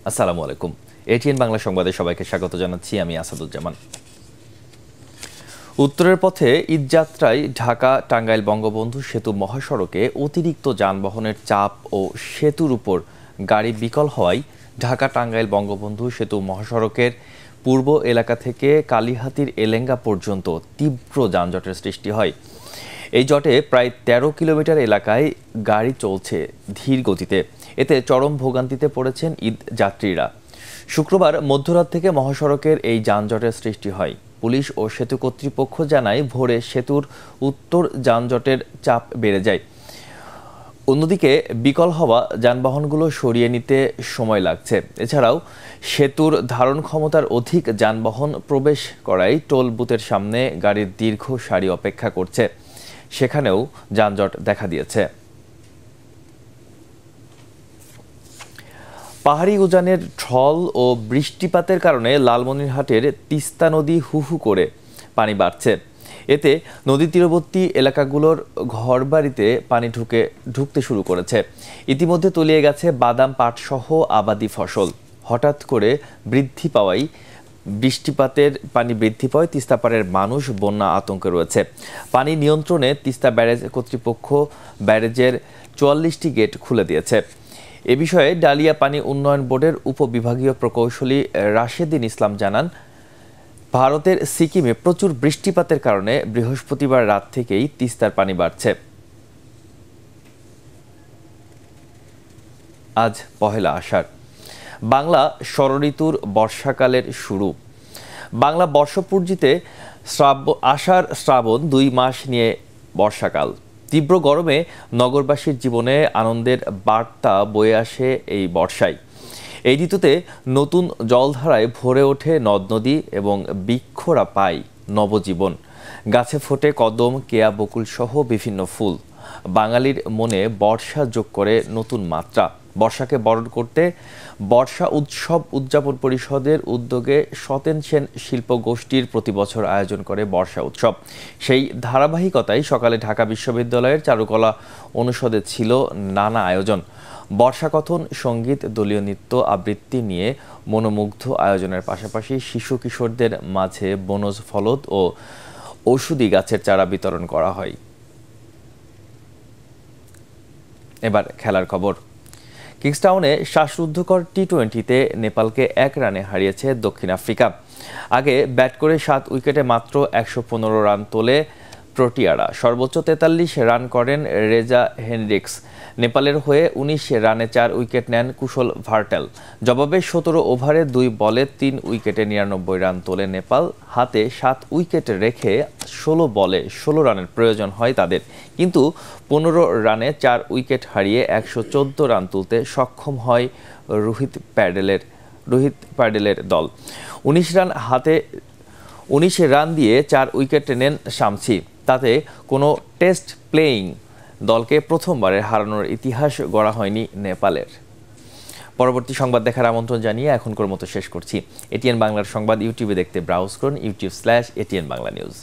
আসসালামু আলাইকুম। এটিএন বাংলা সংবাদে সবাইকে স্বাগত জানাচ্ছি, আমি আসাদুজ্জামান। উত্তরের পথে ঈদযাত্রায় ঢাকা টাঙ্গাইল বঙ্গবন্ধু সেতু মহাসড়কে অতিরিক্ত যানবাহনের চাপ ও সেতুর উপর গাড়ি বিকল হওয়ায় ঢাকা টাঙ্গাইল বঙ্গবন্ধু সেতু মহাসড়কের পূর্ব এলাকা থেকে কালিহাতীর এলেঙ্গা পর্যন্ত তীব্র যানজটের সৃষ্টি হয়। এই জটে প্রায় ১৩ কিলোমিটার এলাকায় গাড়ি চলছে ধীর গতিতে। এতে চরম ভোগান্তিতে পড়েছেন ঈদ যাত্রীরা। শুক্রবার মধ্যরাত থেকে মহাসড়কের এই যানজটের সৃষ্টি হয়। পুলিশ ও সেতু কর্তৃপক্ষ জানায় ভোরে সেতুর উত্তর যানজটের চাপ বেড়ে যায়। অন্যদিকে বিকল হওয়া যানবাহনগুলো সরিয়ে নিতে সময় লাগছে। এছাড়াও সেতুর ধারণ ক্ষমতার অধিক যানবাহন প্রবেশ করায় টোল বুথের সামনে গাড়ির দীর্ঘ সারি অপেক্ষা করছে, সেখানেও যানজট দেখা দিয়েছে। পাহাড়ি উজানের ঢল ও বৃষ্টিপাতের কারণে লালমনিরহাটের তিস্তা নদী হু হু করে পানি বাড়ছে। এতে নদী তীরবর্তী এলাকাগুলোর ঘরবাড়িতে পানি ঢুকতে শুরু করেছে। ইতিমধ্যে তলিয়ে গেছে বাদাম, পাট সহ আবাদি ফসল। হঠাৎ করে বৃষ্টিপাতের পানি বৃদ্ধি পাওয়ায় তিস্তাপাড়ের মানুষ বন্যা আতঙ্কে রয়েছে। পানি নিয়ন্ত্রণে তিস্তা ব্যারেজ কর্তৃপক্ষ ব্যারেজের ৪৪টি গেট খুলে দিয়েছে। এ বিষয়ে ডালিয়া পানি উন্নয়ন বোর্ডের উপবিভাগীয় প্রকৌশলী রাশেদিন ইসলাম জানান, ভারতের সিকিমে প্রচুর বৃষ্টিপাতের কারণে বৃহস্পতিবার রাত থেকেই তিস্তার পানি বাড়ছে। আজ পহেলা আষাঢ়, বাংলা ষড়ঋতুর বর্ষাকালের শুরু। বাংলা বর্ষপূর্জিতে আষাঢ় শ্রাবণ ২ মাস নিয়ে বর্ষাকাল। তীব্র গরমে নগরবাসীর জীবনে আনন্দের বার্তা বয়ে আসে এই বর্ষায়। এই ঋতুতে নতুন জলধারায় ভরে ওঠে নদ নদী এবং বৃক্ষরা পায় নবজীবন। গাছে ফোটে কদম, কেয়া, বকুল সহ বিভিন্ন ফুল। বাঙালির মনে বর্ষা যোগ করে নতুন মাত্রা। বর্ষাকে বরণ করতে বর্ষা উৎসব উদযাপন পরিষদের উদ্যোগে সতেন সেন শিল্প গোষ্ঠীর প্রতি বছর আয়োজন করে বর্ষা উৎসব। সেই ধারাবাহিকতায় সকালে ঢাকা বিশ্ববিদ্যালয়ের চারুকলা অনুষদে ছিল নানা আয়োজন। বর্ষাকথন, সঙ্গীত, দলীয় নৃত্য, আবৃত্তি নিয়ে মনোমুগ্ধ আয়োজনের পাশাপাশি শিশু কিশোরদের মাঝে বনজ ফলদ ও ঔষধি গাছের চারা বিতরণ করা হয়। এবার খেলার খবর। কিংস্টাউনে শ্বাসরুদ্ধকর টি-20তে নেপালকে ১ রানে হারিয়েছে দক্ষিণ আফ্রিকা। আগে ব্যাট করে ৭ উইকেটে মাত্র ১১৫ রান তোলে প্রোটিয়ারা। সর্বোচ্চ ৪৩ রান করেন রেজা হেনরিক্স। নেপালের হয়ে ১৯ রানে ৪ উইকেট নেন কুশল ভার্টেল। জবাবে ১৭ ওভারে ২ বলে ৩ উইকেটে ৯৯ রান তোলে নেপাল। হাতে ৭ উইকেট রেখে ১৬ বলে ১৬ রানের প্রয়োজন হয় তাদের, কিন্তু ১৫ রানে ৪ উইকেট হারিয়ে ১১৪ রান তুলতে সক্ষম হয় রোহিত প্যাডেলের দল। ১৯ রান দিয়ে ৪ উইকেট নেন শামসি। তাতে কোনো টেস্ট প্লেয়িং দলকে প্রথমবারের হারানোর ইতিহাস গড়া হয়নি নেপালের। পরবর্তী সংবাদ দেখার আমন্ত্রণ জানিয়ে এখনকার মতো শেষ করছি। এটিএন বাংলার সংবাদ ইউটিউবে দেখতে ব্রাউজ করুন youtube/ATN Bangla News।